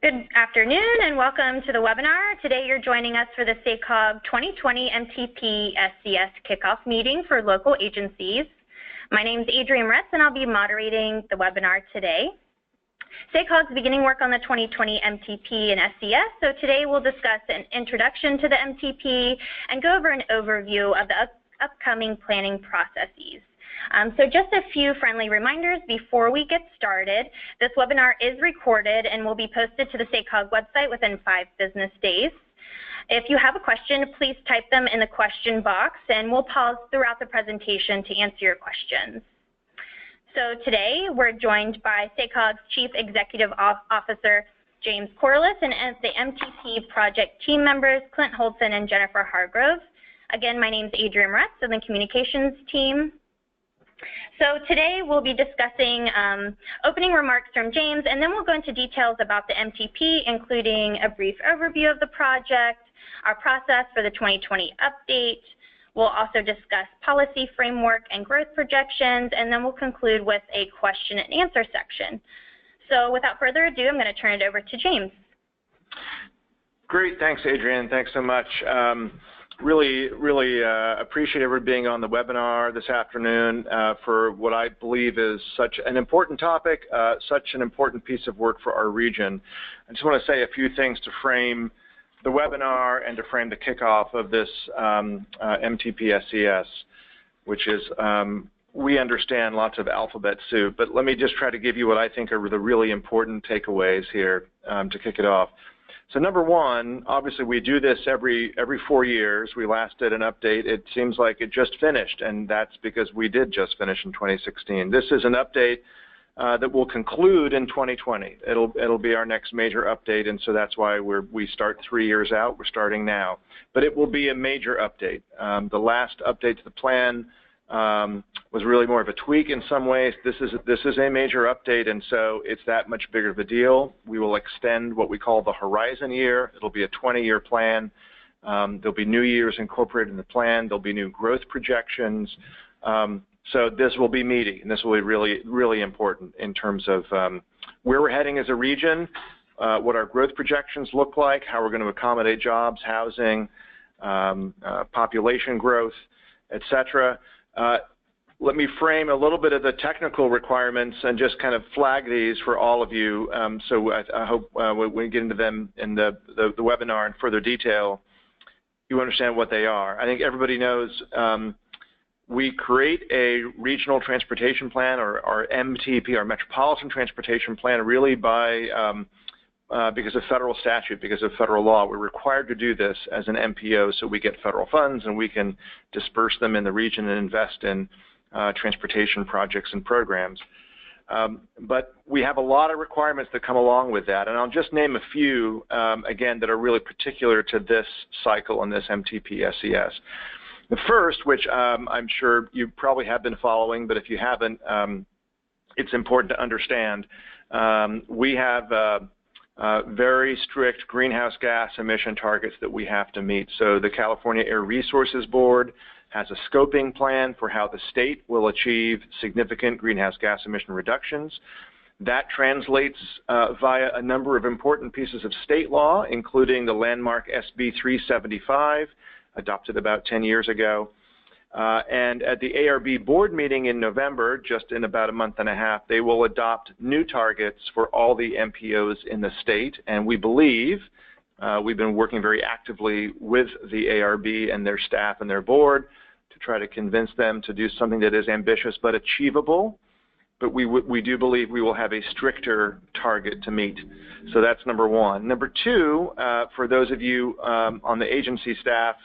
Good afternoon and welcome to the webinar. Today you're joining us for the SACOG 2020 MTP SCS kickoff meeting for local agencies. My name is Adrienne Retz and I'll be moderating the webinar today. SACOG is beginning work on the 2020 MTP and SCS, so today we'll discuss an introduction to the MTP and go over an overview of the upcoming planning processes. So just a few friendly reminders before we get started. This webinar is recorded and will be posted to the SACOG website within 5 business days. If you have a question, please type them in the question box and we'll pause throughout the presentation to answer your questions. So today we're joined by SACOG's Chief Executive Officer, James Corliss, and the MTP project team members, Clint Holson and Jennifer Hargrove. Again, my name is Adrienne Retz of the communications team. So today we'll be discussing opening remarks from James, and then we'll go into details about the MTP, including a brief overview of the project, our process for the 2020 update. We'll also discuss policy framework and growth projections, and then we'll conclude with a question and answer section. So without further ado, I'm going to turn it over to James. Great, thanks Adrienne, thanks so much. Really appreciate everybody being on the webinar this afternoon for what I believe is such an important topic, such an important piece of work for our region. I just want to say a few things to frame the webinar and to frame the kickoff of this MTP SCS, which is, we understand, lots of alphabet soup, but let me just try to give you what I think are the really important takeaways here to kick it off. So number one, obviously we do this every 4 years. We last did an update. It seems like it just finished, and that's because we did just finish in 2016. This is an update that will conclude in 2020. It'll be our next major update, and so that's why we start 3 years out. We're starting now, but it will be a major update. The last update to the plan was really more of a tweak in some ways. This is a major update, and so it's that much bigger of a deal. We will extend what we call the horizon year. It'll be a 20-year plan. There'll be new years incorporated in the plan. There'll be new growth projections. So this will be meaty, and this will be really important in terms of where we're heading as a region, what our growth projections look like, how we're going to accommodate jobs, housing, population growth, etc. Let me frame a little bit of the technical requirements and just kind of flag these for all of you. So I hope when we get into them in the webinar in further detail, you understand what they are. I think everybody knows we create a regional transportation plan, or MTP, our Metropolitan Transportation Plan, really by because of federal statute, because of federal law. We're required to do this as an MPO so we get federal funds and we can disperse them in the region and invest in transportation projects and programs. But we have a lot of requirements that come along with that, and I'll just name a few, again, that are really particular to this cycle and this MTP SCS. The first, which I'm sure you probably have been following, but if you haven't, it's important to understand. We have very strict greenhouse gas emission targets that we have to meet. So the California Air Resources Board has a scoping plan for how the state will achieve significant greenhouse gas emission reductions. That translates via a number of important pieces of state law, including the landmark SB 375, adopted about 10 years ago. And at the ARB board meeting in November, just in about a month and a half, they will adopt new targets for all the MPOs in the state. And we believe, we've been working very actively with the ARB and their staff and their board to try to convince them to do something that is ambitious but achievable. But we do believe we will have a stricter target to meet. So that's number one. Number two, for those of you on the agency staff,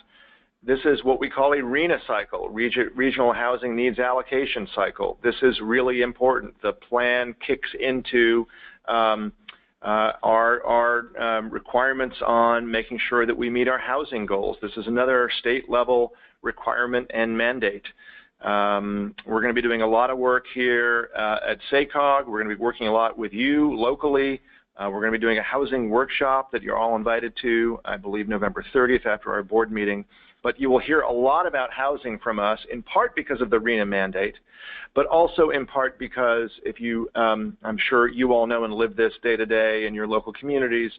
this is what we call a RHNA cycle, Regional Housing Needs Allocation Cycle. This is really important. The plan kicks into our requirements on making sure that we meet our housing goals. This is another state-level requirement and mandate. We're going to be doing a lot of work here at SACOG. We're going to be working a lot with you locally. We're going to be doing a housing workshop that you're all invited to, I believe November 30th after our board meeting. But you will hear a lot about housing from us, in part because of the RHNA mandate, but also in part because if you, I'm sure you all know and live this day to day in your local communities,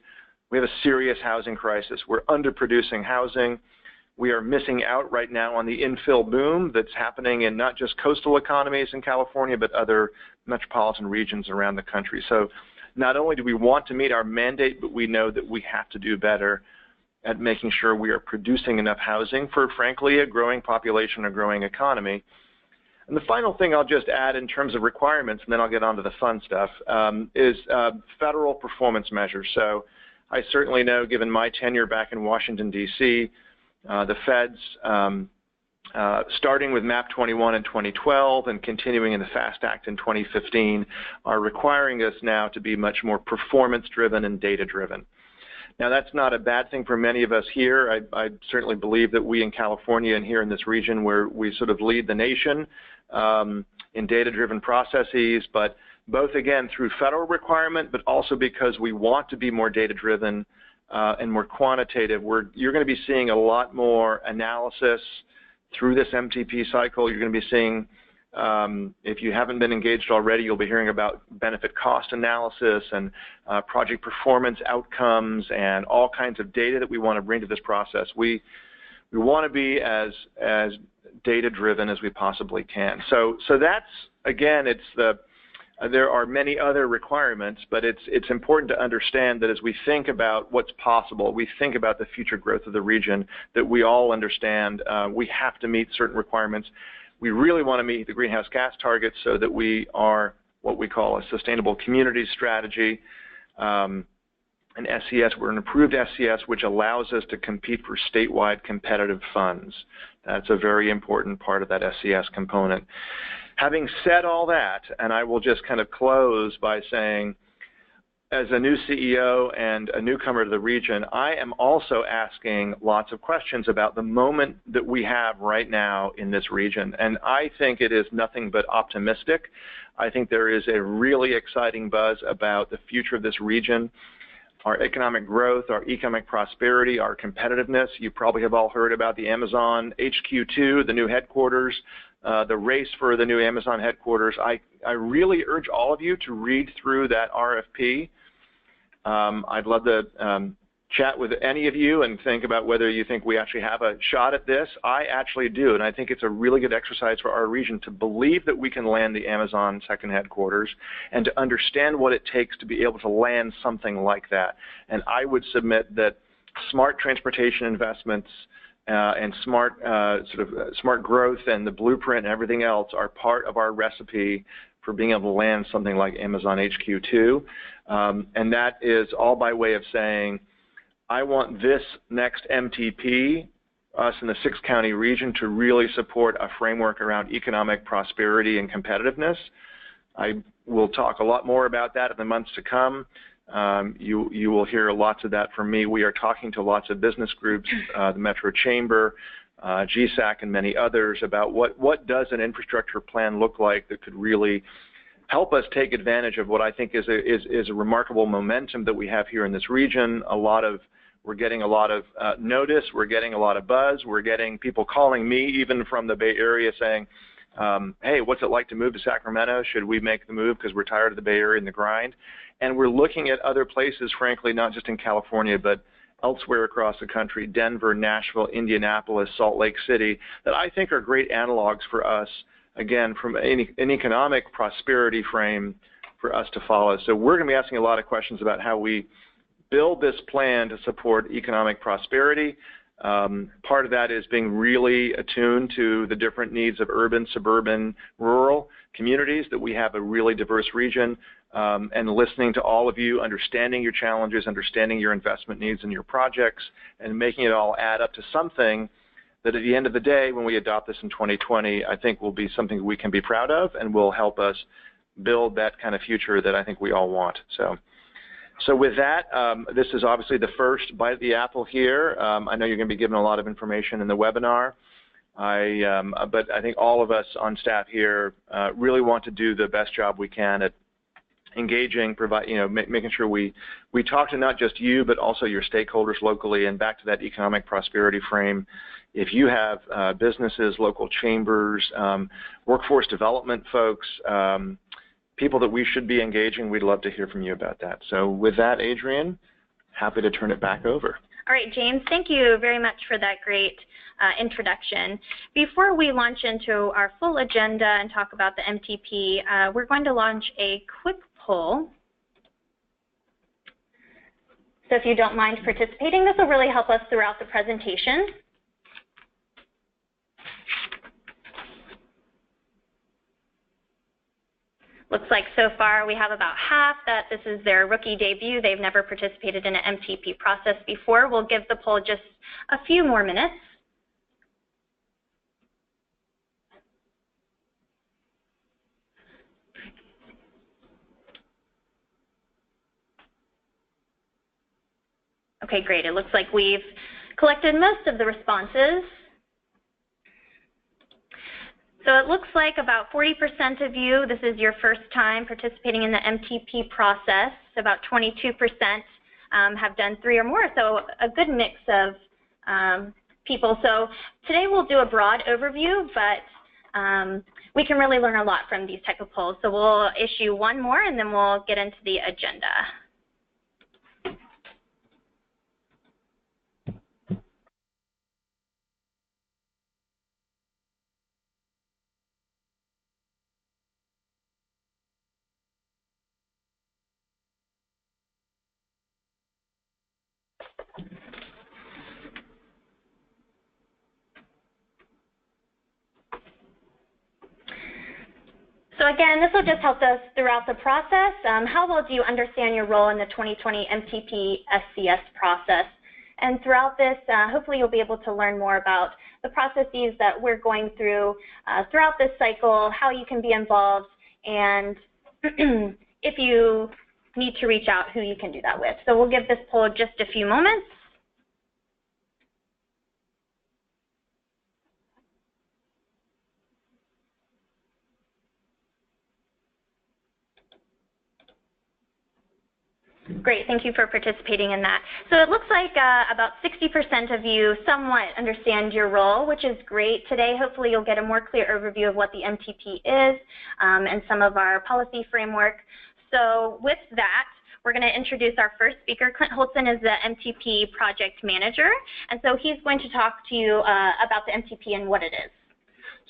we have a serious housing crisis. We're underproducing housing. We are missing out right now on the infill boom that's happening in not just coastal economies in California, but other metropolitan regions around the country. So not only do we want to meet our mandate, but we know that we have to do better at making sure we are producing enough housing for, frankly, a growing population, a growing economy. And the final thing I'll just add in terms of requirements, and then I'll get on to the fun stuff, is federal performance measures. So I certainly know, given my tenure back in Washington, D.C., the feds, starting with MAP 21 in 2012 and continuing in the FAST Act in 2015, are requiring us now to be much more performance-driven and data-driven. Now, that's not a bad thing for many of us here. I certainly believe that we in California and here in this region where we sort of lead the nation in data-driven processes, but both, again, through federal requirement, but also because we want to be more data-driven and more quantitative. You're going to be seeing a lot more analysis through this MTP cycle. You're going to be seeing, if you haven't been engaged already, you'll be hearing about benefit cost analysis and project performance outcomes and all kinds of data that we want to bring to this process. We want to be as data-driven as we possibly can. So that's, again, there are many other requirements, but it's important to understand that as we think about what's possible, we think about the future growth of the region, that we all understand we have to meet certain requirements. We really want to meet the greenhouse gas targets so that we are what we call a sustainable community strategy. An SCS, we're an approved SCS, which allows us to compete for statewide competitive funds. That's a very important part of that SCS component. Having said all that, and I will just kind of close by saying, as a new CEO and a newcomer to the region, I am also asking lots of questions about the moment that we have right now in this region. And I think it is nothing but optimistic. I think there is a really exciting buzz about the future of this region, our economic growth, our economic prosperity, our competitiveness. You probably have all heard about the Amazon HQ2, the new headquarters, the race for the new Amazon headquarters. I really urge all of you to read through that RFP. I'd love to chat with any of you and think about whether you think we actually have a shot at this. I actually do, and I think it's a really good exercise for our region to believe that we can land the Amazon second headquarters and to understand what it takes to be able to land something like that. And I would submit that smart transportation investments and smart growth and the blueprint and everything else are part of our recipe for being able to land something like Amazon HQ2. And that is all by way of saying, I want this next MTP, us in the 6-county region, to really support a framework around economic prosperity and competitiveness. I will talk a lot more about that in the months to come. You will hear lots of that from me. We are talking to lots of business groups, the Metro Chamber, GSAC, and many others about what does an infrastructure plan look like that could really help us take advantage of what I think is a remarkable momentum that we have here in this region. We're getting a lot of notice. We're getting a lot of buzz. We're getting people calling me, even from the Bay Area, saying, hey, what's it like to move to Sacramento? Should we make the move because we're tired of the Bay Area and the grind? And we're looking at other places, frankly, not just in California, but elsewhere across the country, Denver, Nashville, Indianapolis, Salt Lake City, that I think are great analogs for us, again, from an economic prosperity frame for us to follow. So we're going to be asking a lot of questions about how we build this plan to support economic prosperity. Part of that is being really attuned to the different needs of urban, suburban, rural communities, that we have a really diverse region, and listening to all of you, understanding your challenges, understanding your investment needs and your projects, and making it all add up to something that at the end of the day, when we adopt this in 2020, I think will be something we can be proud of and will help us build that kind of future that I think we all want. So with that, this is obviously the first bite of the apple here. I know you're going to be given a lot of information in the webinar, but I think all of us on staff here really want to do the best job we can at engaging, making sure we talk to not just you, but also your stakeholders locally. And back to that economic prosperity frame, if you have businesses, local chambers, workforce development folks, people that we should be engaging, we'd love to hear from you about that. So with that, Adrienne, happy to turn it back over. All right, James, thank you very much for that great introduction. Before we launch into our full agenda and talk about the MTP, we're going to launch a quick poll. So if you don't mind participating, this will really help us throughout the presentation. Looks like so far we have about half that this is their rookie debut. They've never participated in an MTP process before. We'll give the poll just a few more minutes. Okay, great. It looks like we've collected most of the responses. So it looks like about 40% of you, this is your first time participating in the MTP process. About 22% have done 3 or more, so a good mix of people. So today we'll do a broad overview, but we can really learn a lot from these type of polls. So we'll issue one more and then we'll get into the agenda. So again, this will just help us throughout the process. How well do you understand your role in the 2020 MTP SCS process? And throughout this, hopefully you'll be able to learn more about the processes that we're going through throughout this cycle, how you can be involved, and if you need to reach out, who you can do that with. So we'll give this poll just a few moments. Great, thank you for participating in that. So it looks like about 60% of you somewhat understand your role, which is great. Today, hopefully you'll get a more clear overview of what the MTP is and some of our policy framework. So with that, we're going to introduce our first speaker. Clint Holtzen is the MTP project manager, and so he's going to talk to you about the MTP and what it is.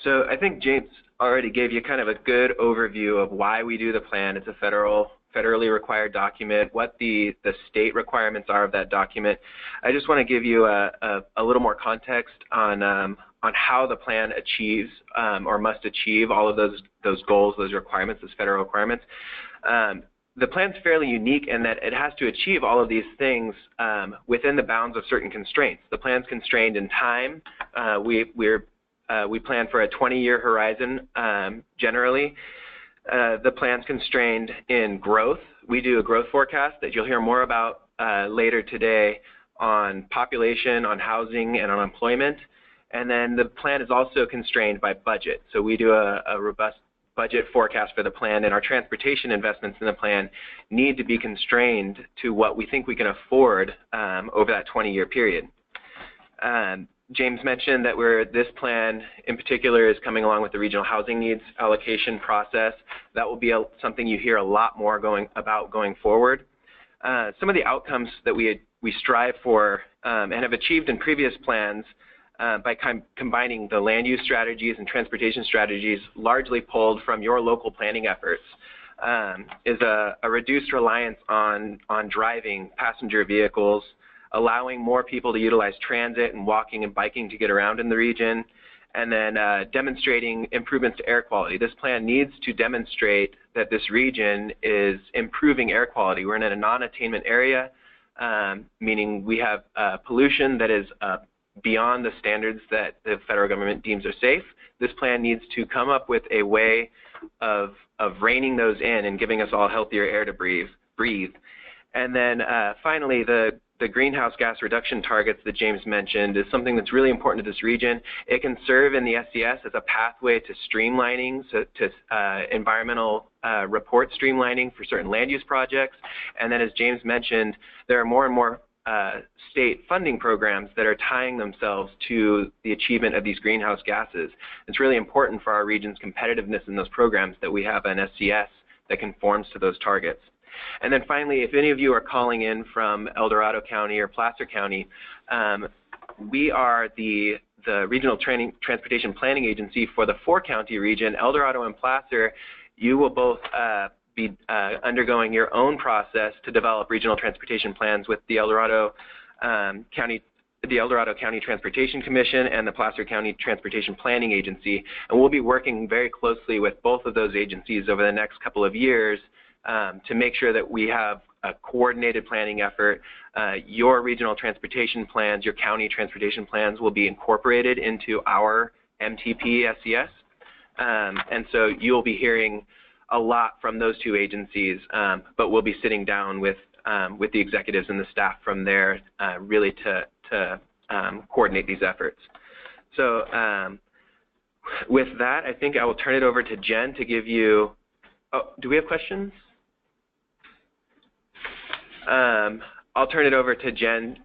So I think James already gave you kind of a good overview of why we do the plan. It's a federally required document, what the state requirements are of that document. I just want to give you a little more context on how the plan achieves or must achieve all of those goals, those requirements, those federal requirements. The plan's fairly unique in that it has to achieve all of these things within the bounds of certain constraints. The plan's constrained in time. We plan for a 20-year horizon generally. The plan's constrained in growth. We do a growth forecast that you'll hear more about later today on population, on housing, and on employment. And then the plan is also constrained by budget. So we do a robust budget forecast for the plan, and our transportation investments in the plan need to be constrained to what we think we can afford over that 20-year period. James mentioned that this plan in particular is coming along with the regional housing needs allocation process. That will be something you hear a lot more about going forward. Some of the outcomes that we strive for and have achieved in previous plans by combining the land use strategies and transportation strategies largely pulled from your local planning efforts is a reduced reliance on driving passenger vehicles, allowing more people to utilize transit and walking and biking to get around in the region, and then demonstrating improvements to air quality. This plan needs to demonstrate that this region is improving air quality. We're in a non-attainment area, meaning we have pollution that is beyond the standards that the federal government deems are safe. This plan needs to come up with a way of reining those in and giving us all healthier air to breathe. And then finally, the greenhouse gas reduction targets that James mentioned is something that's really important to this region. It can serve in the SCS as a pathway to streamlining, to environmental report streamlining for certain land use projects. And then as James mentioned, there are more and more state funding programs that are tying themselves to the achievement of these greenhouse gases. It's really important for our region's competitiveness in those programs that we have an SCS that conforms to those targets. And then finally, if any of you are calling in from El Dorado County or Placer County, we are the Regional Transportation Planning Agency for the 4-county region. El Dorado and Placer, you will both be undergoing your own process to develop regional transportation plans with the El Dorado County Transportation Commission and the Placer County Transportation Planning Agency. And we'll be working very closely with both of those agencies over the next couple of years to make sure that we have a coordinated planning effort. Your regional transportation plans, your county transportation plans will be incorporated into our MTP SCS. And so you'll be hearing a lot from those two agencies, but we'll be sitting down with the executives and the staff from there really to coordinate these efforts. So with that, I think I will turn it over to Jen to give you, do we have questions? I'll turn it over to Jen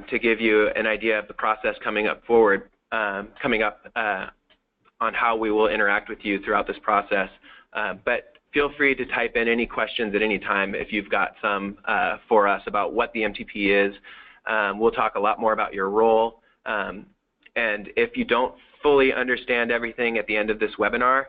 to give you an idea of the process coming up on how we will interact with you throughout this process. But feel free to type in any questions at any time if you've got some for us about what the MTP is. We'll talk a lot more about your role. And if you don't fully understand everything at the end of this webinar,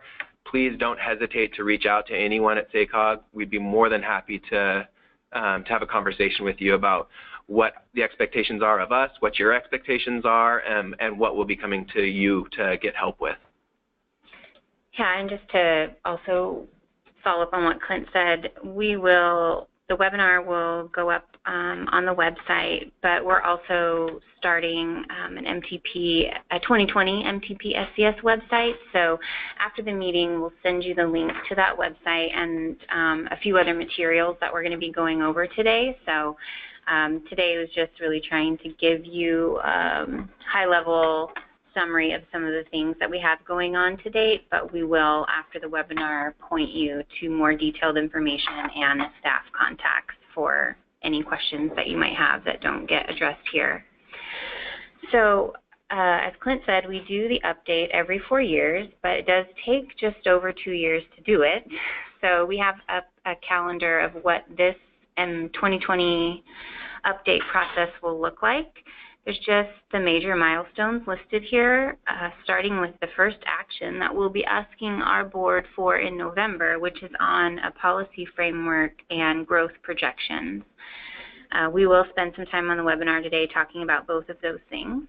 please don't hesitate to reach out to anyone at SACOG. We'd be more than happy to have a conversation with you about what the expectations are of us, what your expectations are, and what will be coming to you to get help with. Yeah, and just to also follow up on what Clint said, the webinar will go up on the website, but we're also starting a 2020 MTP SCS website. So after the meeting, we'll send you the link to that website and a few other materials that we're going to be going over today. So today was just really trying to give you high-level summary of some of the things that we have going on to date, but we will, after the webinar, point you to more detailed information and staff contacts for any questions that you might have that don't get addressed here. So as Clint said, we do the update every 4 years, but it does take just over 2 years to do it. So we have a calendar of what this 2020 update process will look like. There's just the major milestones listed here, starting with the first action that we'll be asking our board for in November, which is on a policy framework and growth projections. We will spend some time on the webinar today talking about both of those things.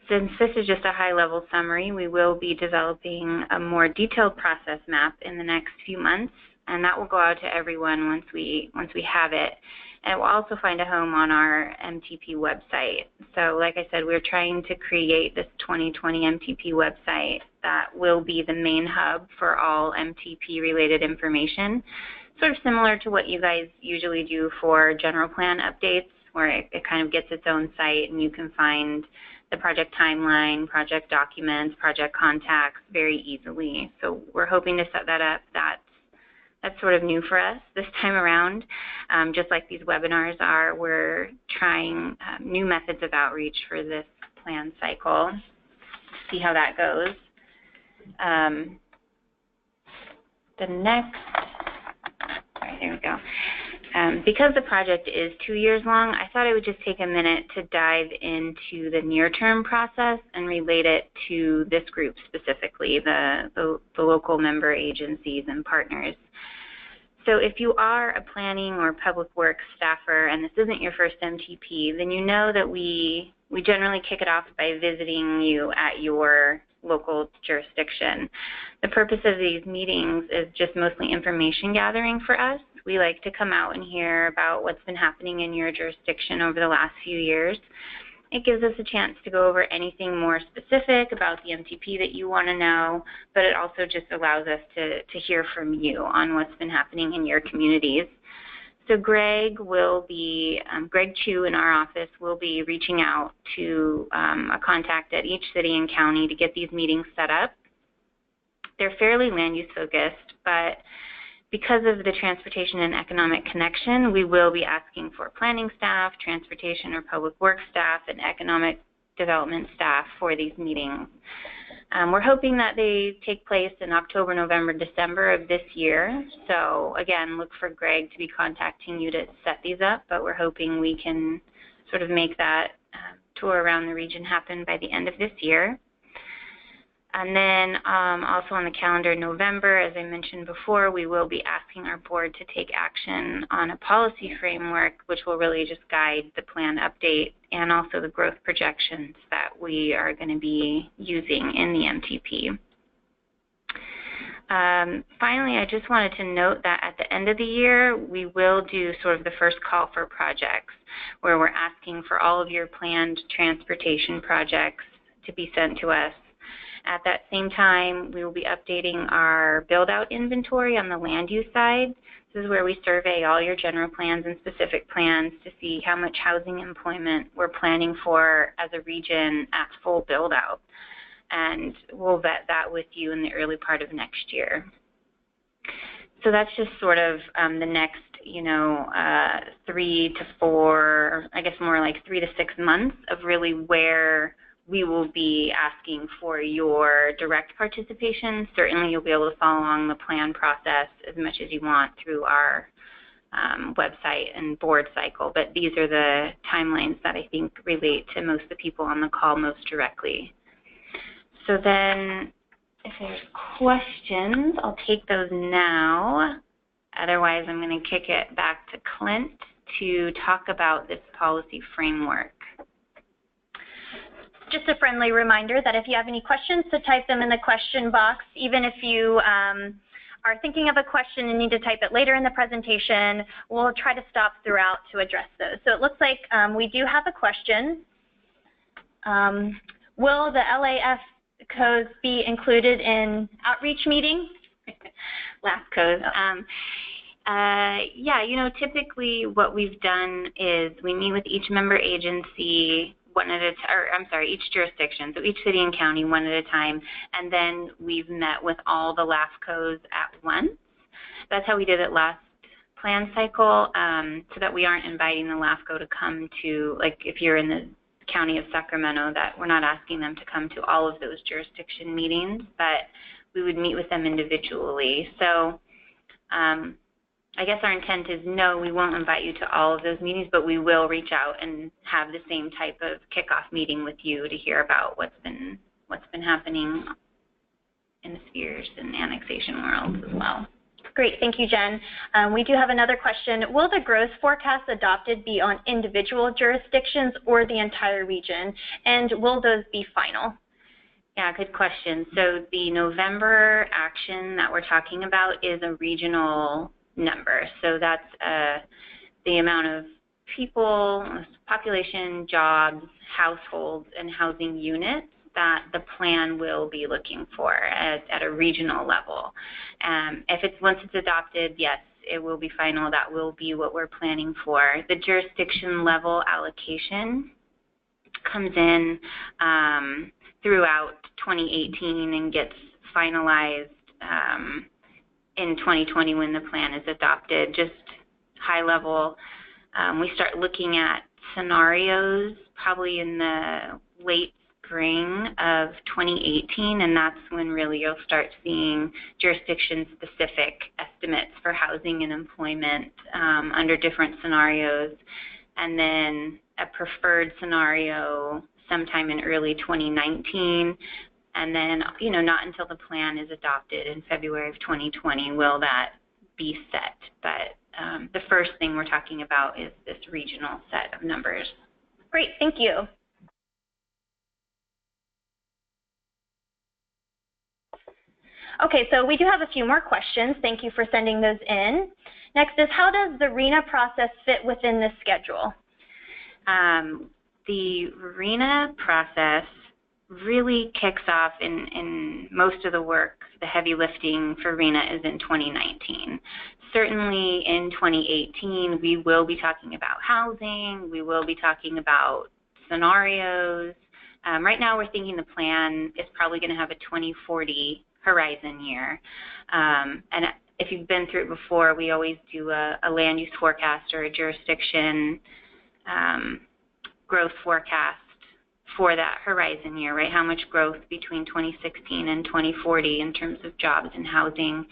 Since this is just a high-level summary, we will be developing a more detailed process map in the next few months, and that will go out to everyone once we have it. And it will also find a home on our MTP website. So like I said, we're trying to create this 2020 MTP website that will be the main hub for all MTP-related information, sort of similar to what you guys usually do for general plan updates, where it kind of gets its own site and you can find the project timeline, project documents, project contacts very easily. So we're hoping to set that up. That's sort of new for us this time around. Just like these webinars are, we're trying new methods of outreach for this plan cycle. See how that goes. The next, all right, there we go. Because the project is 2 years long, I thought I would just take a minute to dive into the near-term process and relate it to this group specifically, the local member agencies and partners. So if you are a planning or public works staffer and this isn't your first MTP, then you know that we generally kick it off by visiting you at your local jurisdiction. The purpose of these meetings is just mostly information gathering for us. We like to come out and hear about what's been happening in your jurisdiction over the last few years. It gives us a chance to go over anything more specific about the MTP that you want to know, but it also just allows us to hear from you on what's been happening in your communities. So Greg Chu in our office will be reaching out to a contact at each city and county to get these meetings set up. They're fairly land use focused, but because of the transportation and economic connection, we will be asking for planning staff, transportation or public works staff, and economic development staff for these meetings. We're hoping that they take place in October, November, December of this year. So again, look for Greg to be contacting you to set these up, but we're hoping we can sort of make that tour around the region happen by the end of this year. And then also on the calendar in November, as I mentioned before, we will be asking our board to take action on a policy framework, which will really just guide the plan update and also the growth projections that we are going to be using in the MTP. Finally, I just wanted to note that at the end of the year, we will do sort of the first call for projects, where we're asking for all of your planned transportation projects to be sent to us. At that same time, we will be updating our build-out inventory on the land use side. This is where we survey all your general plans and specific plans to see how much housing employment we're planning for as a region at full build-out. And we'll vet that with you in the early part of next year. So that's just sort of the next, 3 to 4, I guess more like 3 to 6 months of really where we will be asking for your direct participation. Certainly you'll be able to follow along the plan process as much as you want through our website and board cycle, but these are the timelines that I think relate to most of the people on the call most directly. So then if there's questions, I'll take those now. Otherwise, I'm going to kick it back to Clint to talk about this policy framework. Just a friendly reminder that if you have any questions, to type them in the question box. Even if you are thinking of a question and need to type it later in the presentation, we'll try to stop throughout to address those. So it looks like we do have a question. Will the LAF codes be included in outreach meeting? Last code. Yeah, typically what we've done is we meet with each member agency each jurisdiction, so each city and county one at a time, and then we've met with all the LAFCOs at once. That's how we did it last plan cycle, so that we aren't inviting the LAFCO to come to, like if you're in the county of Sacramento, that we're not asking them to come to all of those jurisdiction meetings, but we would meet with them individually. So I guess our intent is no, we won't invite you to all of those meetings, but we will reach out and have the same type of kickoff meeting with you to hear about what's been happening in the spheres and annexation worlds as well. Great, thank you, Jen. We do have another question. Will the growth forecasts adopted be on individual jurisdictions or the entire region? And will those be final? Yeah, good question. So the November action that we're talking about is a regional number. So that's the amount of people, population, jobs, households, and housing units that the plan will be looking for at a regional level. Once it's adopted, yes, it will be final. That will be what we're planning for. The jurisdiction level allocation comes in throughout 2018 and gets finalized in 2020 when the plan is adopted. Just high level, we start looking at scenarios probably in the late spring of 2018, and that's when really you'll start seeing jurisdiction-specific estimates for housing and employment under different scenarios, and then a preferred scenario sometime in early 2019. And then, not until the plan is adopted in February of 2020 will that be set. But the first thing we're talking about is this regional set of numbers. Great, thank you. Okay, so we do have a few more questions. Thank you for sending those in. Next is, how does the RENA process fit within this schedule? The RENA process really kicks off in most of the work, the heavy lifting for RENA is in 2019. certainly in 2018, we will be talking about housing. We will be talking about scenarios. Right now, we're thinking the plan is probably going to have a 2040 horizon year. And if you've been through it before, we always do a land use forecast or a jurisdiction growth forecast for that horizon year, right? How much growth between 2016 and 2040 in terms of jobs and housing.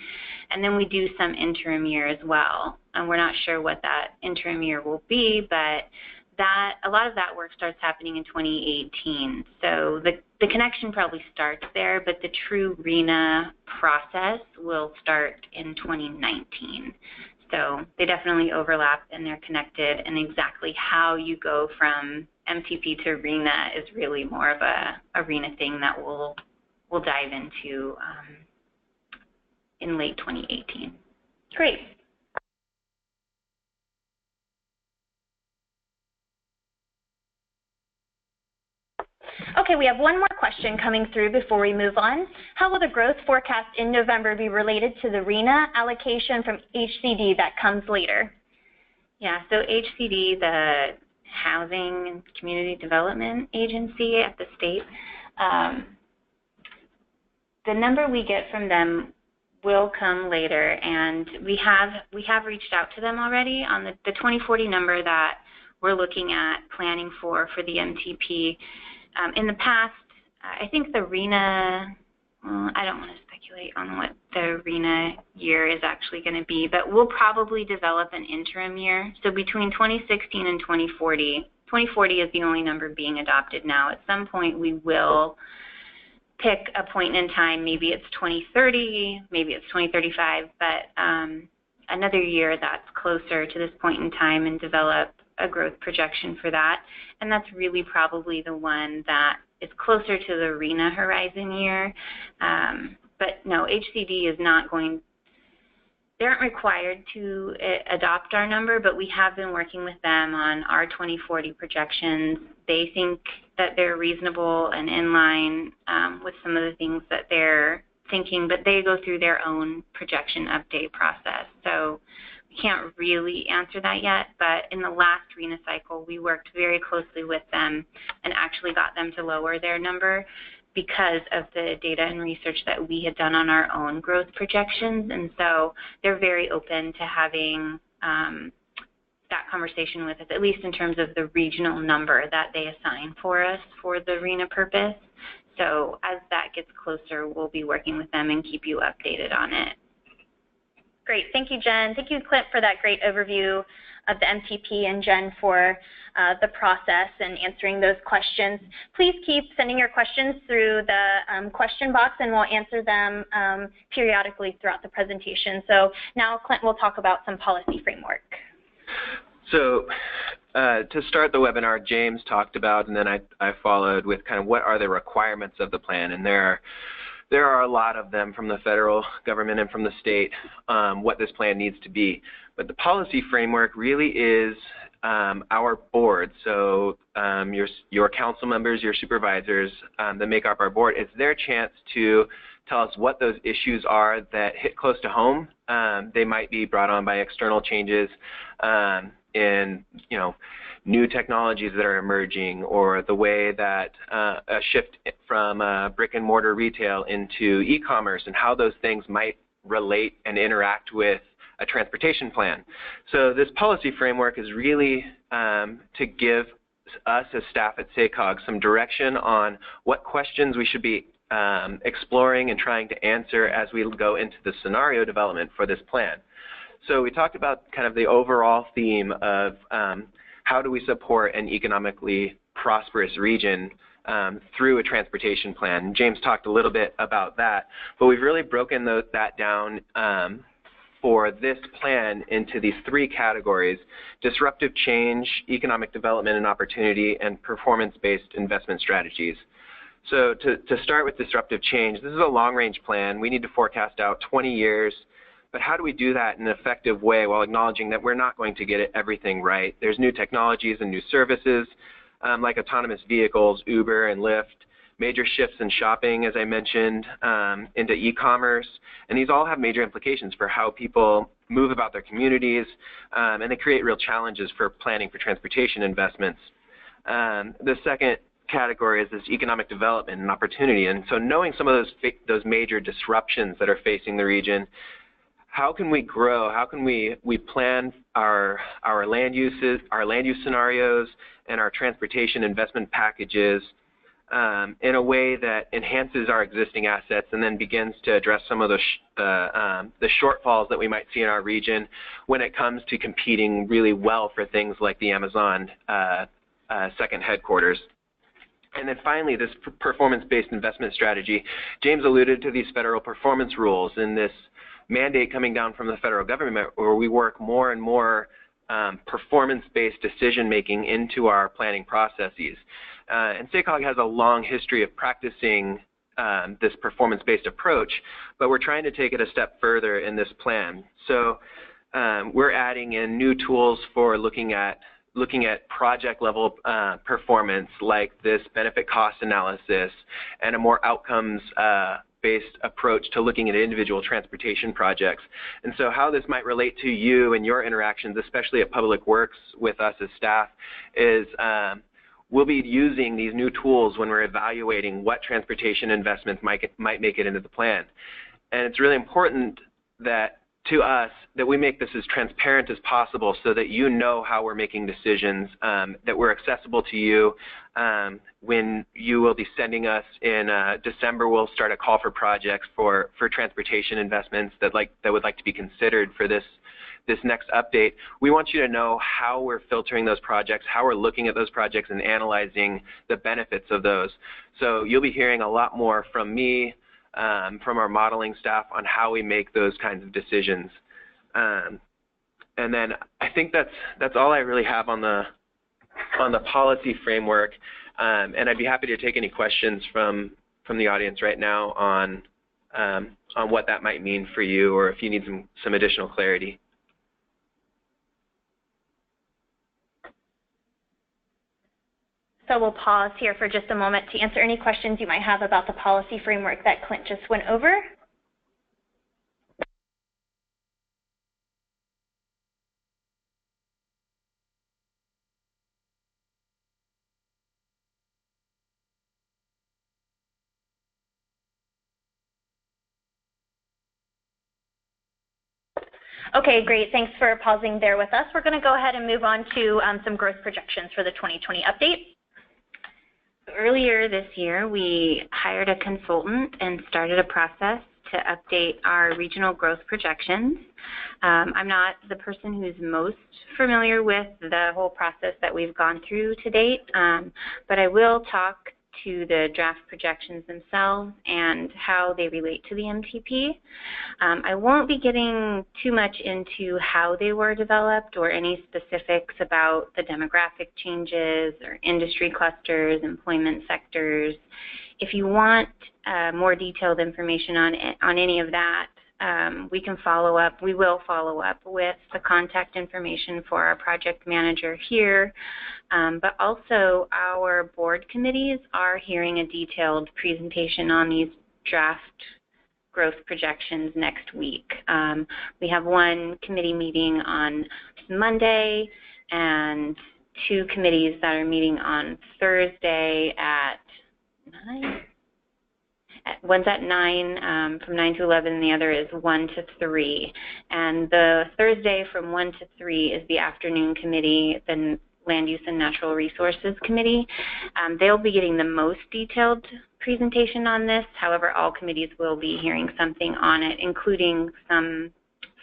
And then we do some interim year as well. And we're not sure what that interim year will be, but a lot of that work starts happening in 2018. So the connection probably starts there, but the true RENA process will start in 2019. So they definitely overlap and they're connected, and exactly how you go from MTP to RENA is really more of a RENA thing that we'll dive into in late 2018. Great. Okay, we have one more question coming through before we move on. How will the growth forecast in November be related to the RENA allocation from HCD that comes later? Yeah, so HCD, the Housing and Community Development Agency at the state, the number we get from them will come later, and we have reached out to them already on the 2040 number that we're looking at planning for the MTP. In the past, I think the RENA, I don't want to speculate on what the RENA year is actually going to be, but we'll probably develop an interim year. So between 2016 and 2040, 2040 is the only number being adopted now. At some point, we will pick a point in time. Maybe it's 2030, maybe it's 2035, but another year that's closer to this point in time and develop a growth projection for that. And that's really probably the one that is closer to the RENA horizon year. But no, HCD is not going, they aren't required to adopt our number, but we have been working with them on our 2040 projections. They think that they're reasonable and in line with some of the things that they're thinking, but they go through their own projection update process. So we can't really answer that yet, but in the last RENA cycle, we worked very closely with them and actually got them to lower their number because of the data and research that we had done on our own growth projections. And so they're very open to having that conversation with us, at least in terms of the regional number that they assign for us for the RENA purpose. So as that gets closer, we'll be working with them and keep you updated on it. Great. Thank you, Jen. Thank you, Clint, for that great overview of the MTP, and Jen for the process and answering those questions. Please keep sending your questions through the question box, and we'll answer them periodically throughout the presentation. So now Clint will talk about some policy framework. So to start the webinar, James talked about, and then I followed with kind of what are the requirements of the plan. And there are a lot of them from the federal government and from the state, what this plan needs to be. But the policy framework really is our board. So your council members, your supervisors that make up our board, it's their chance to tell us what those issues are that hit close to home. They might be brought on by external changes in, new technologies that are emerging, or the way that a shift from brick and mortar retail into e-commerce, and how those things might relate and interact with a transportation plan. So this policy framework is really to give us as staff at SACOG some direction on what questions we should be exploring and trying to answer as we go into the scenario development for this plan. So we talked about kind of the overall theme of how do we support an economically prosperous region through a transportation plan. James talked a little bit about that, but we've really broken that down for this plan into these three categories: disruptive change, economic development and opportunity, and performance-based investment strategies. So to start with disruptive change, this is a long-range plan. We need to forecast out 20 years. But how do we do that in an effective way while acknowledging that we're not going to get everything right? There's new technologies and new services like autonomous vehicles, Uber and Lyft, major shifts in shopping, as I mentioned, into e-commerce, and these all have major implications for how people move about their communities, and they create real challenges for planning for transportation investments. The second category is this economic development and opportunity, and so knowing some of those major disruptions that are facing the region, how can we grow? How can we plan our land use scenarios and our transportation investment packages in a way that enhances our existing assets and then begins to address some of the shortfalls that we might see in our region when it comes to competing really well for things like the Amazon second headquarters. And then finally, this performance-based investment strategy. James alluded to these federal performance rules and this mandate coming down from the federal government where we work more and more performance-based decision-making into our planning processes. And SACOG has a long history of practicing this performance-based approach, but we're trying to take it a step further in this plan. So we're adding in new tools for looking at project-level performance, like this benefit cost analysis and a more outcomes-based approach to looking at individual transportation projects. And so how this might relate to you and your interactions, especially at Public Works with us as staff, is we'll be using these new tools when we're evaluating what transportation investments might make it into the plan. And it's really important to us that we make this as transparent as possible so that you know how we're making decisions, that we're accessible to you. When you will be sending us in December, we'll start a call for projects for transportation investments that would like to be considered for this next update. We want you to know how we're filtering those projects, how we're looking at those projects and analyzing the benefits of those. So you'll be hearing a lot more from me, from our modeling staff on how we make those kinds of decisions. And then I think that's all I really have on the policy framework. And I'd be happy to take any questions from the audience right now on what that might mean for you, or if you need some additional clarity. So we'll pause here for just a moment to answer any questions you might have about the policy framework that Clint just went over. Okay, great. Thanks for pausing there with us. We're going to go ahead and move on to some growth projections for the 2020 update. Earlier this year, we hired a consultant and started a process to update our regional growth projections. I'm not the person who's most familiar with the whole process that we've gone through to date, but I will talk to the draft projections themselves and how they relate to the MTP. I won't be getting too much into how they were developed or any specifics about the demographic changes or industry clusters, employment sectors. If you want more detailed information on any of that, we can follow up. We will follow up with the contact information for our project manager here, but also our board committees are hearing a detailed presentation on these draft growth projections next week. We have one committee meeting on Monday and two committees that are meeting on Thursday at 9. One's at 9, from 9 to 11, and the other is 1 to 3. And the Thursday from 1 to 3 is the afternoon committee, the Land Use and Natural Resources Committee. They'll be getting the most detailed presentation on this. However, all committees will be hearing something on it, including some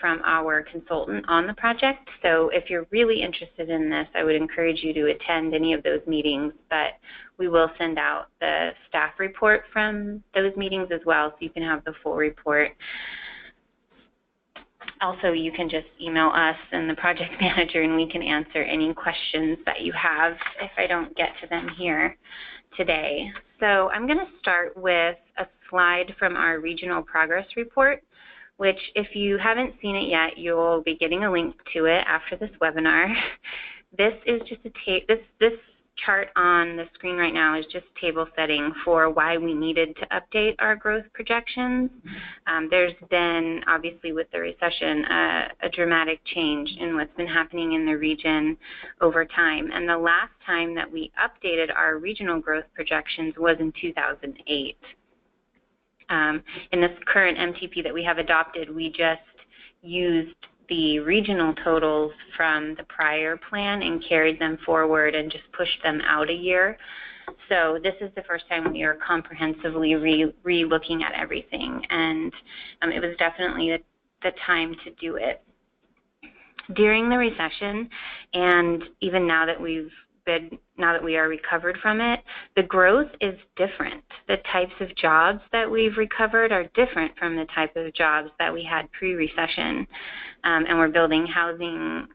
from our consultant on the project. So if you're really interested in this, I would encourage you to attend any of those meetings, but we will send out the staff report from those meetings as well, so you can have the full report. Also, you can just email us and the project manager, and we can answer any questions that you have if I don't get to them here today. So I'm going to start with a slide from our regional progress report, which if you haven't seen it yet, you'll be getting a link to it after this webinar. This is just this chart on the screen right now is just table setting for why we needed to update our growth projections. There's been, obviously with the recession, a dramatic change in what's been happening in the region over time. And the last time that we updated our regional growth projections was in 2008. In this current MTP that we have adopted, we just used the regional totals from the prior plan and carried them forward and just pushed them out a year. So this is the first time we are comprehensively re-looking at everything, and it was definitely the time to do it. During the recession, and even now that we are recovered from it, the growth is different. The types of jobs that we've recovered are different from the type of jobs that we had pre-recession. And we're building housing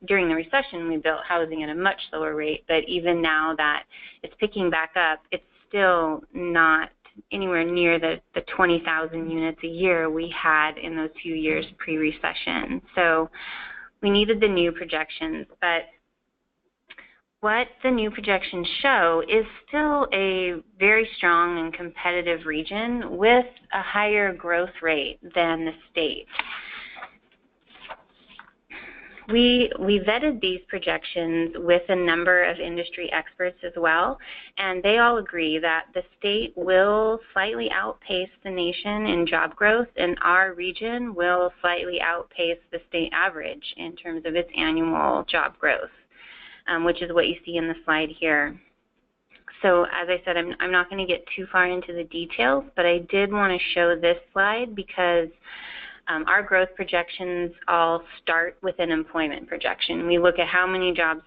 during the recession, we built housing at a much slower rate, but even now that it's picking back up, it's still not anywhere near the 20,000 units a year we had in those few years pre-recession. So we needed the new projections, but what the new projections show is still a very strong and competitive region with a higher growth rate than the state. We vetted these projections with a number of industry experts as well, and they all agree that the state will slightly outpace the nation in job growth, and our region will slightly outpace the state average in terms of its annual job growth, which is what you see in the slide here. So as I said, I'm not going to get too far into the details, but I did want to show this slide because our growth projections all start with an employment projection. We look at how many jobs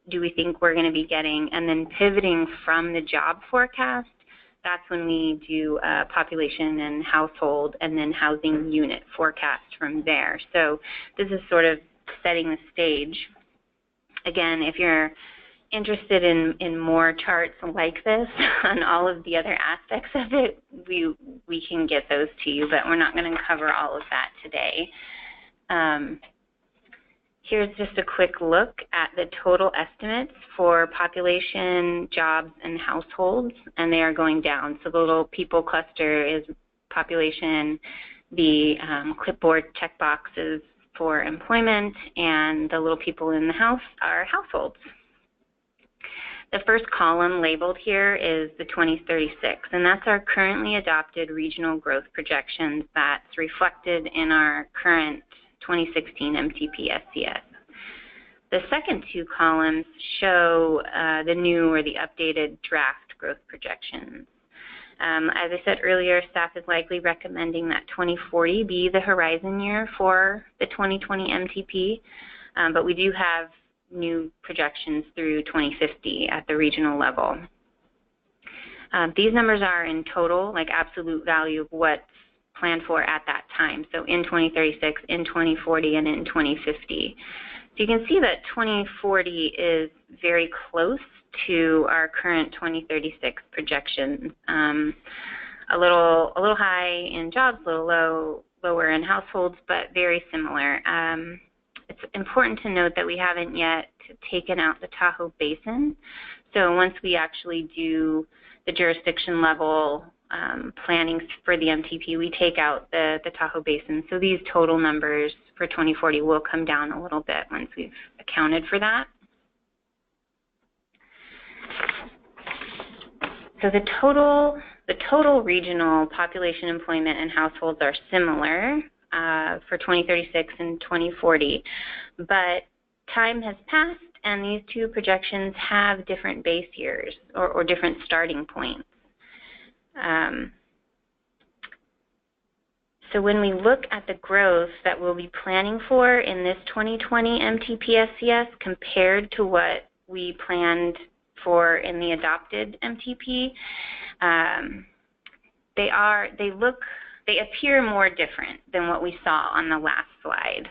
do we think we're going to be getting, and then pivoting from the job forecast, that's when we do population and household and then housing unit forecast from there. So this is sort of setting the stage. Again, if you're interested in more charts like this on all of the other aspects of it, we can get those to you, but we're not going to cover all of that today. Here's just a quick look at the total estimates for population, jobs, and households, and they are going down. So the little people cluster is population, the clipboard checkboxes for employment, and the little people in the house are households. The first column labeled here is the 2036, and that's our currently adopted regional growth projections that's reflected in our current 2016 MTP SCS. The second two columns show the new or the updated draft growth projections. As I said earlier, staff is likely recommending that 2040 be the horizon year for the 2020 MTP, but we do have new projections through 2050 at the regional level. These numbers are in total, like absolute value of what's planned for at that time, so in 2036, in 2040, and in 2050. So you can see that 2040 is very close to our current 2036 projections. A little high in jobs, a little lower in households, but very similar. It's important to note that we haven't yet taken out the Tahoe Basin. So once we actually do the jurisdiction level planning for the MTP, we take out the Tahoe Basin. So these total numbers for 2040 will come down a little bit once we've accounted for that. So the total regional population, employment, and households are similar for 2036 and 2040, but time has passed and these two projections have different base years or different starting points. So when we look at the growth that we'll be planning for in this 2020 MTP SCS compared to what we planned for in the adopted MTP, they appear more different than what we saw on the last slide.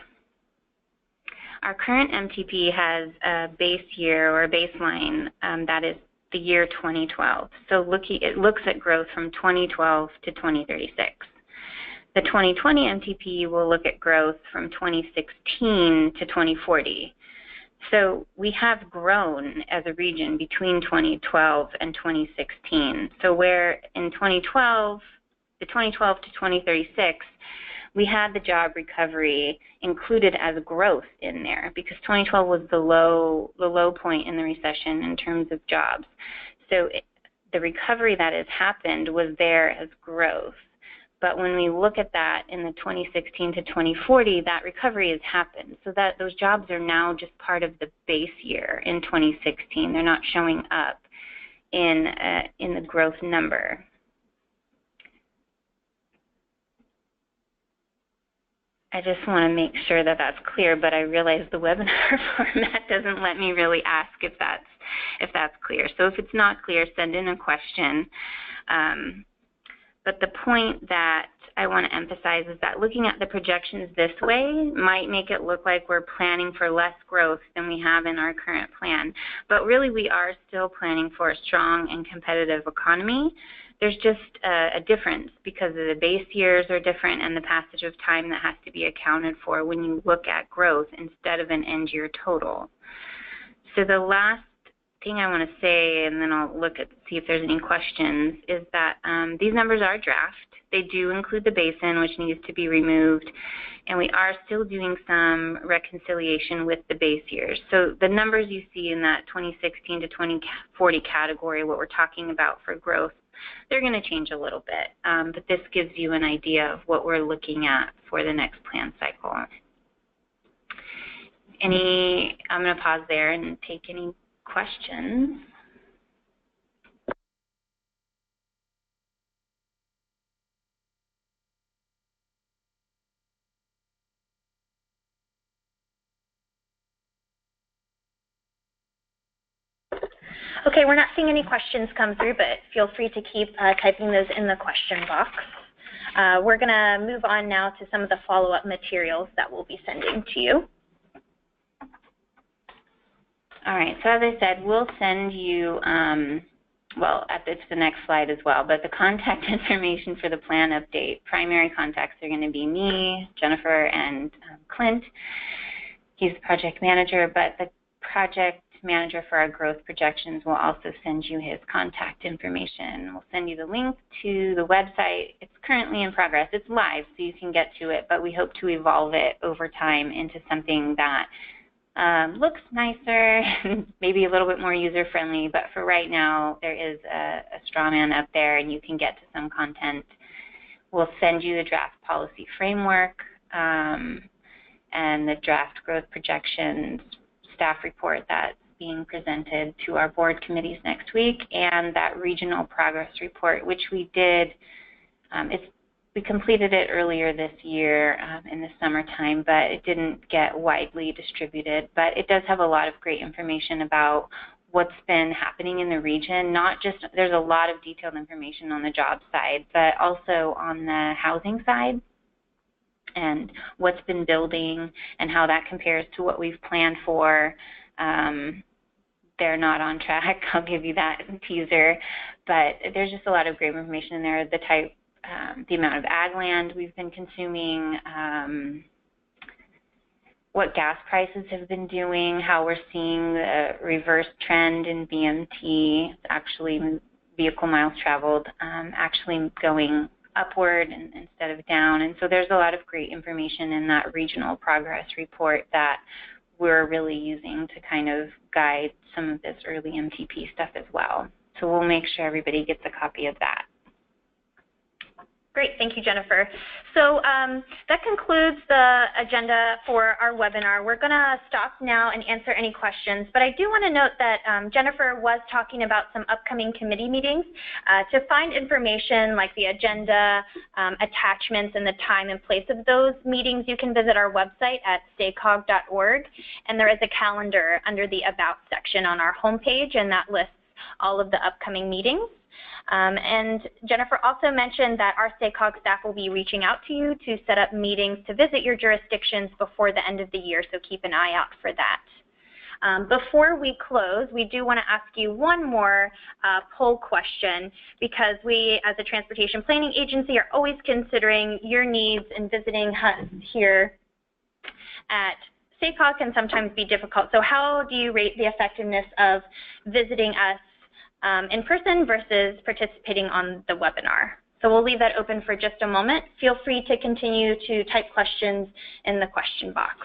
Our current MTP has a base year or a baseline that is the year 2012. So it looks at growth from 2012 to 2036. The 2020 MTP will look at growth from 2016 to 2040. So we have grown as a region between 2012 and 2016. So where in 2012, the 2012 to 2036, we had the job recovery included as growth in there because 2012 was the low point in the recession in terms of jobs. So the recovery that has happened was there as growth. But when we look at that in the 2016 to 2040, that recovery has happened. So that those jobs are now just part of the base year in 2016. They're not showing up in the growth number. I just want to make sure that that's clear, but I realize the webinar format doesn't let me really ask if that's clear. So if it's not clear, send in a question. But the point that I want to emphasize is that looking at the projections this way might make it look like we're planning for less growth than we have in our current plan. But really we are still planning for a strong and competitive economy. There's just a difference because of the base years are different and the passage of time that has to be accounted for when you look at growth instead of an end year total. So the last thing I want to say, and then I'll look at see if there's any questions, is that these numbers are draft. They do include the basin, which needs to be removed, and we are still doing some reconciliation with the base years. So the numbers you see in that 2016 to 2040 category, what we're talking about for growth, they're going to change a little bit, but this gives you an idea of what we're looking at for the next plan cycle. I'm going to pause there and take any questions. Okay, we're not seeing any questions come through, but feel free to keep typing those in the question box. We're going to move on now to some of the follow-up materials that we'll be sending to you. All right, so as I said, we'll send you, well, it's the next slide as well, but the contact information for the plan update. Primary contacts are going to be me, Jennifer, and Clint. He's the project manager, but the project manager for our growth projections will also send you his contact information. We'll send you the link to the website. It's currently in progress. It's live, so you can get to it, but we hope to evolve it over time into something that looks nicer, maybe a little bit more user-friendly, but for right now, there is a straw man up there, and you can get to some content. We'll send you the draft policy framework and the draft growth projections staff report that's being presented to our board committees next week, and that regional progress report, which we did. We completed it earlier this year in the summertime, but it didn't get widely distributed. But it does have a lot of great information about what's been happening in the region. Not just, there's a lot of detailed information on the job side, but also on the housing side and what's been building and how that compares to what we've planned for. They're not on track, I'll give you that teaser, but there's just a lot of great information in there. The type, the amount of ag land we've been consuming, what gas prices have been doing, how we're seeing the reverse trend in BMT, actually vehicle miles traveled, actually going upward instead of down. And so there's a lot of great information in that regional progress report that we're really using to kind of guide some of this early MTP stuff as well. So we'll make sure everybody gets a copy of that. Great, thank you, Jennifer. So that concludes the agenda for our webinar. We're going to stop now and answer any questions, but I do want to note that Jennifer was talking about some upcoming committee meetings. To find information like the agenda, attachments, and the time and place of those meetings, you can visit our website at SACOG.org, and there is a calendar under the About section on our homepage, and that lists all of the upcoming meetings. And Jennifer also mentioned that our SACOG staff will be reaching out to you to set up meetings to visit your jurisdictions before the end of the year, so keep an eye out for that. Before we close, we do want to ask you one more poll question, because we, as a transportation planning agency, are always considering your needs and visiting us here at SACOG can sometimes be difficult. So how do you rate the effectiveness of visiting us in person versus participating on the webinar? So we'll leave that open for just a moment. Feel free to continue to type questions in the question box.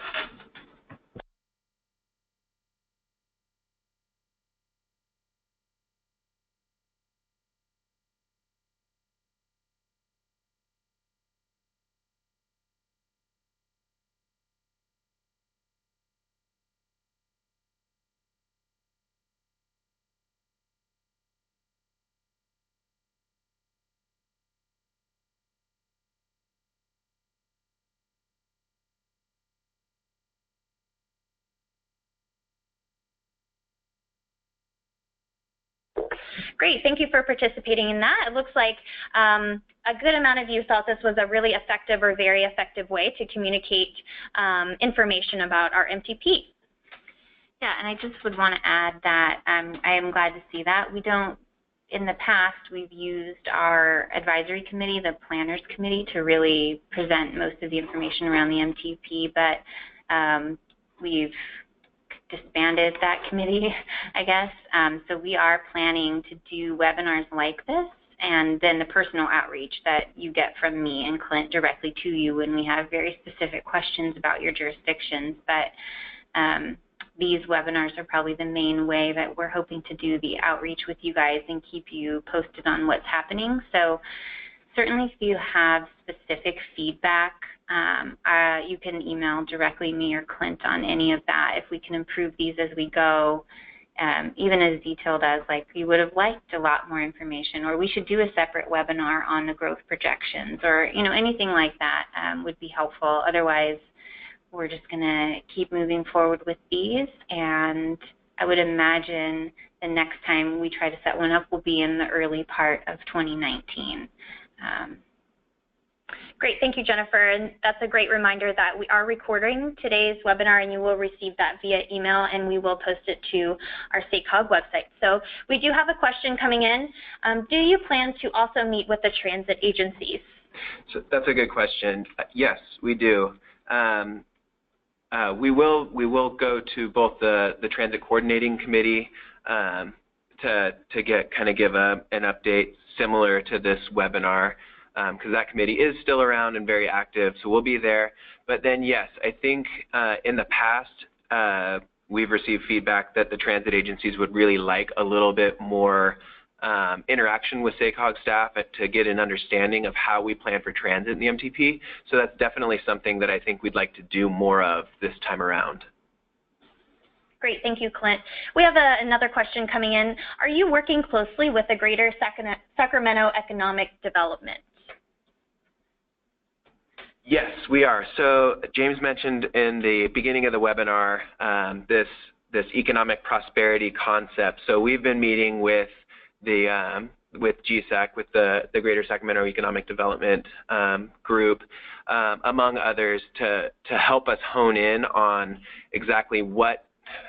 Great, thank you for participating in that. It looks like a good amount of you felt this was a really effective or very effective way to communicate information about our MTP. Yeah, and I just would want to add that I am glad to see that. We don't, in the past, we've used our advisory committee, the planners committee, to really present most of the information around the MTP, but we've disbanded that committee, I guess. So we are planning to do webinars like this, and then the personal outreach that you get from me and Clint directly to you when we have very specific questions about your jurisdictions. But these webinars are probably the main way that we're hoping to do the outreach with you guys and keep you posted on what's happening. So certainly if you have specific feedback, you can email directly me or Clint on any of that. If we can improve these as we go, even as detailed as like you would have liked a lot more information, or we should do a separate webinar on the growth projections, or anything like that would be helpful. Otherwise, we're just going to keep moving forward with these, and I would imagine the next time we try to set one up will be in the early part of 2019. Great, thank you, Jennifer. And that's a great reminder that we are recording today's webinar, and you will receive that via email, and we will post it to our SACOG website. So we do have a question coming in. Do you plan to also meet with the transit agencies? So that's a good question. Yes, we do. We will go to both the Transit Coordinating Committee to give an update similar to this webinar, because that committee is still around and very active, so we'll be there. But then, yes, I think in the past we've received feedback that the transit agencies would really like a little bit more interaction with SACOG staff to get an understanding of how we plan for transit in the MTP. So that's definitely something that I think we'd like to do more of this time around. Great, thank you, Clint. We have another question coming in. Are you working closely with the Greater Sacramento Economic Development? Yes, we are. So James mentioned in the beginning of the webinar this economic prosperity concept. So we've been meeting with with GSAC, with the Greater Sacramento Economic Development group, among others, to help us hone in on exactly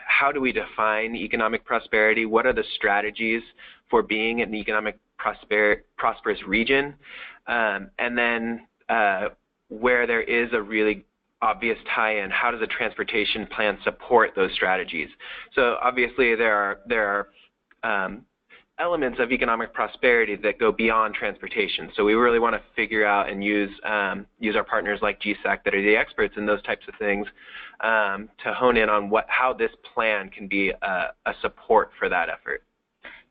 how do we define economic prosperity, what are the strategies for being an economic prosperous region, and then where there is a really obvious tie-in, how does a transportation plan support those strategies? So obviously there are elements of economic prosperity that go beyond transportation. So we really want to figure out and use our partners like GSAC that are the experts in those types of things to hone in on how this plan can be a support for that effort.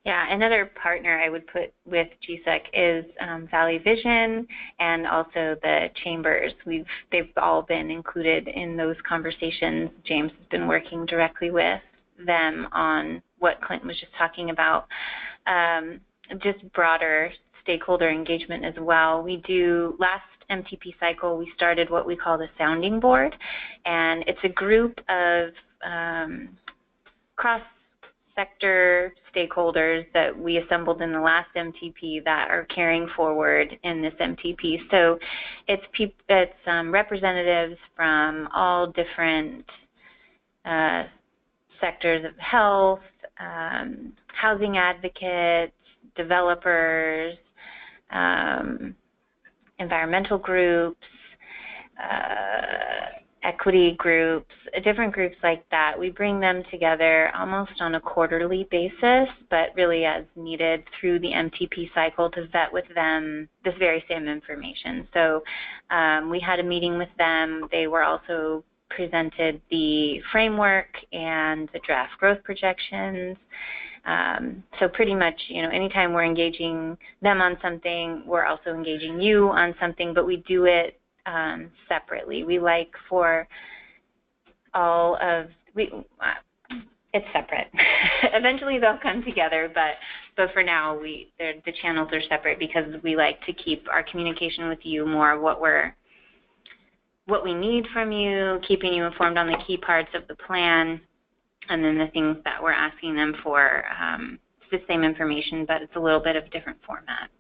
Yeah, another partner I would put with GSAC is Valley Vision and also the chambers. They've all been included in those conversations. James has been working directly with them on what Clint was just talking about, just broader stakeholder engagement as well. Last MTP cycle, we started what we call the sounding board, and it's a group of cross-sector stakeholders that we assembled in the last MTP that are carrying forward in this MTP. So it's representatives from all different sectors of health, housing advocates, developers, environmental groups, equity groups, different groups like that. We bring them together almost on a quarterly basis, but really as needed through the MTP cycle to vet with them this very same information. So we had a meeting with them. They were also presented the framework and the draft growth projections. So pretty much, anytime we're engaging them on something, we're also engaging you on something, but we do it separately. We like for all of, it's separate. Eventually they'll come together, but for now the channels are separate because we like to keep our communication with you more of what we need from you, keeping you informed on the key parts of the plan, and then the things that we're asking them for. It's the same information, but it's a little bit of different format.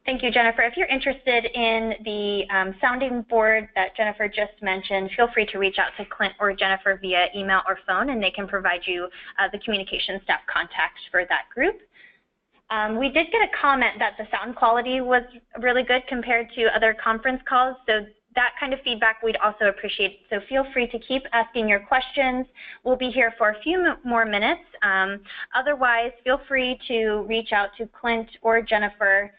Thank you, Jennifer. If you're interested in the sounding board that Jennifer just mentioned, feel free to reach out to Clint or Jennifer via email or phone, and they can provide you the communication staff contact for that group. We did get a comment that the sound quality was really good compared to other conference calls, so that kind of feedback we'd also appreciate. So feel free to keep asking your questions. We'll be here for a few more minutes. Otherwise, feel free to reach out to Clint or Jennifer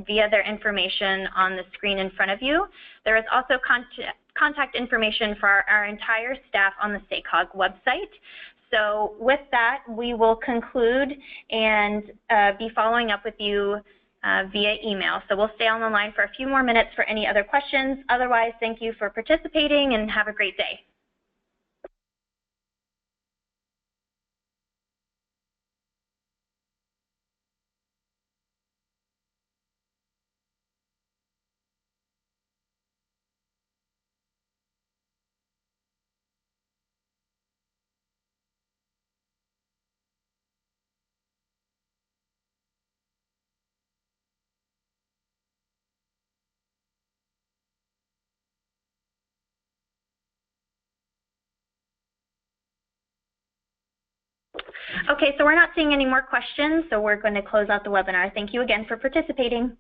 via their information on the screen in front of you. There is also contact information for our entire staff on the SACOG website. So with that, we will conclude and be following up with you via email. So we'll stay on the line for a few more minutes for any other questions. Otherwise, thank you for participating and have a great day. Okay, so we're not seeing any more questions, so we're going to close out the webinar. Thank you again for participating.